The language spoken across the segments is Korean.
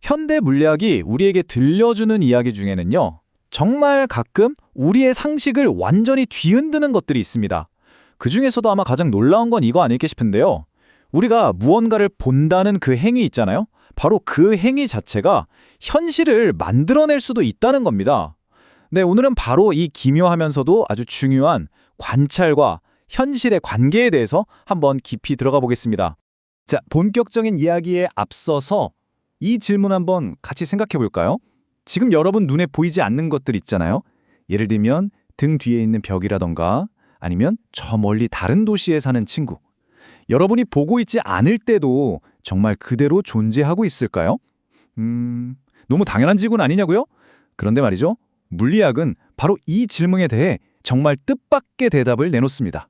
현대 물리학이 우리에게 들려주는 이야기 중에는요, 정말 가끔 우리의 상식을 완전히 뒤흔드는 것들이 있습니다. 그 중에서도 아마 가장 놀라운 건 이거 아닐까 싶은데요. 우리가 무언가를 본다는 그 행위 있잖아요. 바로 그 행위 자체가 현실을 만들어낼 수도 있다는 겁니다. 네, 오늘은 바로 이 기묘하면서도 아주 중요한 관찰과 현실의 관계에 대해서 한번 깊이 들어가 보겠습니다. 자, 본격적인 이야기에 앞서서 이 질문 한번 같이 생각해 볼까요? 지금 여러분 눈에 보이지 않는 것들 있잖아요. 예를 들면 등 뒤에 있는 벽이라던가 아니면 저 멀리 다른 도시에 사는 친구. 여러분이 보고 있지 않을 때도 정말 그대로 존재하고 있을까요? 너무 당연한 질문 아니냐고요? 그런데 말이죠. 물리학은 바로 이 질문에 대해 정말 뜻밖의 대답을 내놓습니다.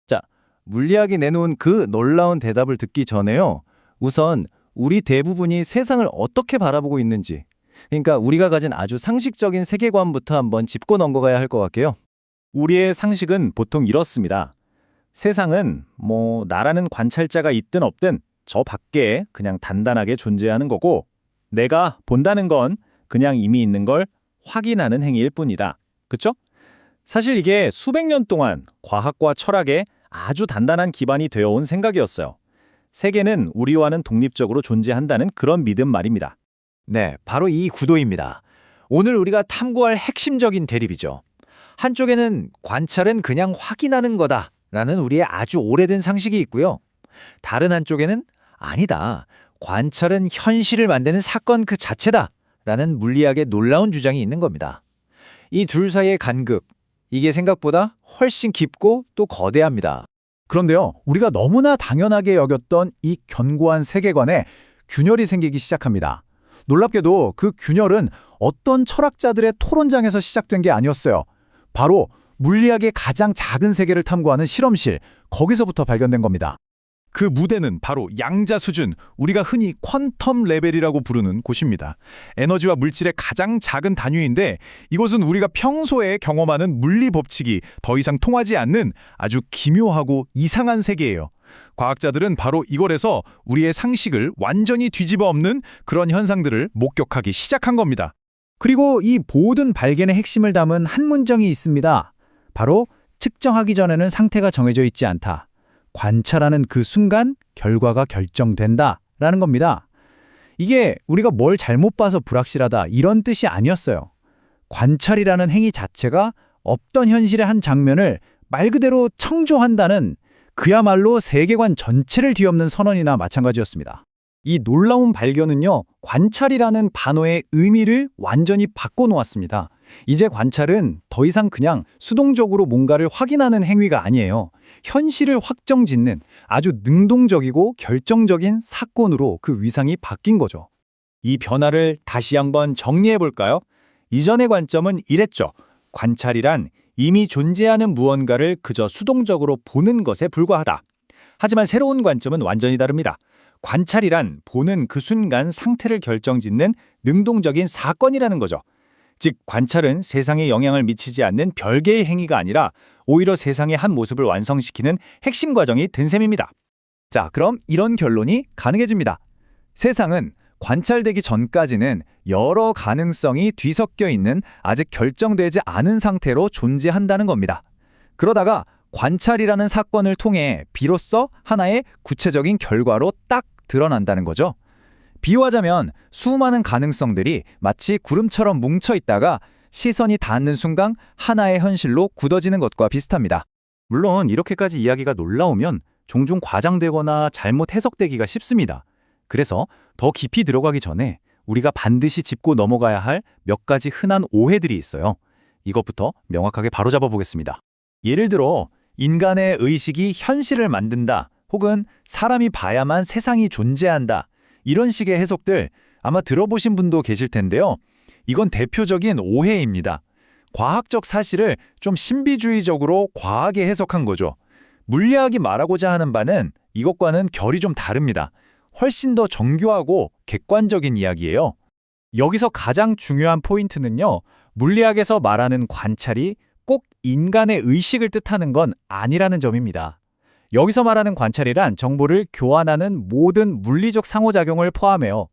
자, 물리학이 내놓은 그 놀라운 대답을 듣기 전에요. 우선 우리 대부분이 세상을 어떻게 바라보고 있는지, 그러니까 우리가 가진 아주 상식적인 세계관부터 한번 짚고 넘어가야 할 것 같아요. 우리의 상식은 보통 이렇습니다. 세상은 나라는 관찰자가 있든 없든 저 밖에 그냥 단단하게 존재하는 거고, 내가 본다는 건 그냥 이미 있는 걸 확인하는 행위일 뿐이다. 그쵸? 사실 이게 수백 년 동안 과학과 철학에 아주 단단한 기반이 되어온 생각이었어요. 세계는 우리와는 독립적으로 존재한다는 그런 믿음 말입니다. 네, 바로 이 구도입니다. 오늘 우리가 탐구할 핵심적인 대립이죠. 한쪽에는 관찰은 그냥 확인하는 거다라는 우리의 아주 오래된 상식이 있고요. 다른 한쪽에는 아니다, 관찰은 현실을 만드는 사건 그 자체다라는 물리학의 놀라운 주장이 있는 겁니다. 이 둘 사이의 간극, 이게 생각보다 훨씬 깊고 또 거대합니다. 그런데요, 우리가 너무나 당연하게 여겼던 이 견고한 세계관에 균열이 생기기 시작합니다. 놀랍게도 그 균열은 어떤 철학자들의 토론장에서 시작된 게 아니었어요. 바로 물리학의 가장 작은 세계를 탐구하는 실험실, 거기서부터 발견된 겁니다. 그 무대는 바로 양자 수준, 우리가 흔히 퀀텀 레벨이라고 부르는 곳입니다. 에너지와 물질의 가장 작은 단위인데, 이곳은 우리가 평소에 경험하는 물리 법칙이 더 이상 통하지 않는 아주 기묘하고 이상한 세계예요. 과학자들은 바로 이곳에서 우리의 상식을 완전히 뒤집어 엎는 그런 현상들을 목격하기 시작한 겁니다. 그리고 이 모든 발견의 핵심을 담은 한 문장이 있습니다. 바로 측정하기 전에는 상태가 정해져 있지 않다. 관찰하는 그 순간 결과가 결정된다라는 겁니다. 이게 우리가 뭘 잘못 봐서 불확실하다 이런 뜻이 아니었어요. 관찰이라는 행위 자체가 없던 현실의 한 장면을 말 그대로 청조한다는, 그야말로 세계관 전체를 뒤엎는 선언이나 마찬가지였습니다. 이 놀라운 발견은요, 관찰이라는 단어의 의미를 완전히 바꿔놓았습니다. 이제 관찰은 더 이상 그냥 수동적으로 뭔가를 확인하는 행위가 아니에요. 현실을 확정짓는 아주 능동적이고 결정적인 사건으로 그 위상이 바뀐 거죠. 이 변화를 다시 한번 정리해 볼까요? 이전의 관점은 이랬죠. 관찰이란 이미 존재하는 무언가를 그저 수동적으로 보는 것에 불과하다. 하지만 새로운 관점은 완전히 다릅니다. 관찰이란 보는 그 순간 상태를 결정짓는 능동적인 사건이라는 거죠. 즉, 관찰은 세상에 영향을 미치지 않는 별개의 행위가 아니라 오히려 세상의 한 모습을 완성시키는 핵심 과정이 된 셈입니다. 자, 그럼 이런 결론이 가능해집니다. 세상은 관찰되기 전까지는 여러 가능성이 뒤섞여 있는 아직 결정되지 않은 상태로 존재한다는 겁니다. 그러다가 관찰이라는 사건을 통해 비로소 하나의 구체적인 결과로 딱 드러난다는 거죠. 비유하자면 수많은 가능성들이 마치 구름처럼 뭉쳐 있다가 시선이 닿는 순간 하나의 현실로 굳어지는 것과 비슷합니다. 물론 이렇게까지 이야기가 놀라우면 종종 과장되거나 잘못 해석되기가 쉽습니다. 그래서 더 깊이 들어가기 전에 우리가 반드시 짚고 넘어가야 할 몇 가지 흔한 오해들이 있어요. 이것부터 명확하게 바로잡아 보겠습니다. 예를 들어 인간의 의식이 현실을 만든다, 혹은 사람이 봐야만 세상이 존재한다, 이런 식의 해석들 아마 들어보신 분도 계실 텐데요. 이건 대표적인 오해입니다. 과학적 사실을 좀 신비주의적으로 과하게 해석한 거죠. 물리학이 말하고자 하는 바는 이것과는 결이 좀 다릅니다. 훨씬 더 정교하고 객관적인 이야기예요. 여기서 가장 중요한 포인트는요, 물리학에서 말하는 관찰이 꼭 인간의 의식을 뜻하는 건 아니라는 점입니다. 여기서 말하는 관찰이란 정보를 교환하는 모든 물리적 상호작용을 포함해요.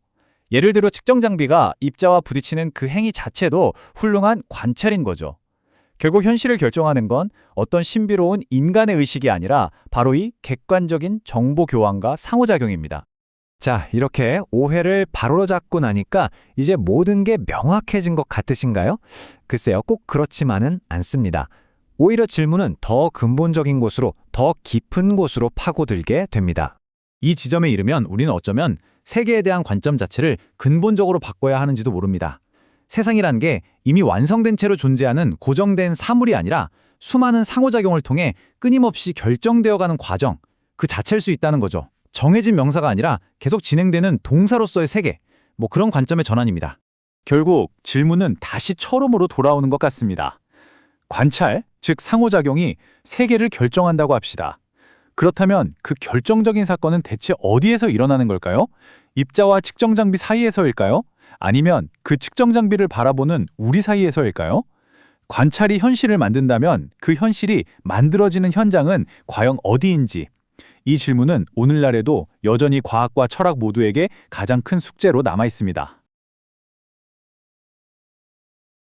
예를 들어 측정 장비가 입자와 부딪히는 그 행위 자체도 훌륭한 관찰인 거죠. 결국 현실을 결정하는 건 어떤 신비로운 인간의 의식이 아니라 바로 이 객관적인 정보 교환과 상호작용입니다. 자, 이렇게 오해를 바로잡고 나니까 이제 모든 게 명확해진 것 같으신가요? 글쎄요, 꼭 그렇지만은 않습니다. 오히려 질문은 더 근본적인 곳으로, 더 깊은 곳으로 파고들게 됩니다. 이 지점에 이르면 우리는 어쩌면 세계에 대한 관점 자체를 근본적으로 바꿔야 하는지도 모릅니다. 세상이란 게 이미 완성된 채로 존재하는 고정된 사물이 아니라 수많은 상호작용을 통해 끊임없이 결정되어가는 과정, 그 자체일 수 있다는 거죠. 정해진 명사가 아니라 계속 진행되는 동사로서의 세계, 그런 관점의 전환입니다. 결국 질문은 다시 처음으로 돌아오는 것 같습니다. 관찰, 즉 상호작용이 세계를 결정한다고 합시다. 그렇다면 그 결정적인 사건은 대체 어디에서 일어나는 걸까요? 입자와 측정 장비 사이에서일까요? 아니면 그 측정 장비를 바라보는 우리 사이에서일까요? 관찰이 현실을 만든다면 그 현실이 만들어지는 현장은 과연 어디인지, 이 질문은 오늘날에도 여전히 과학과 철학 모두에게 가장 큰 숙제로 남아 있습니다.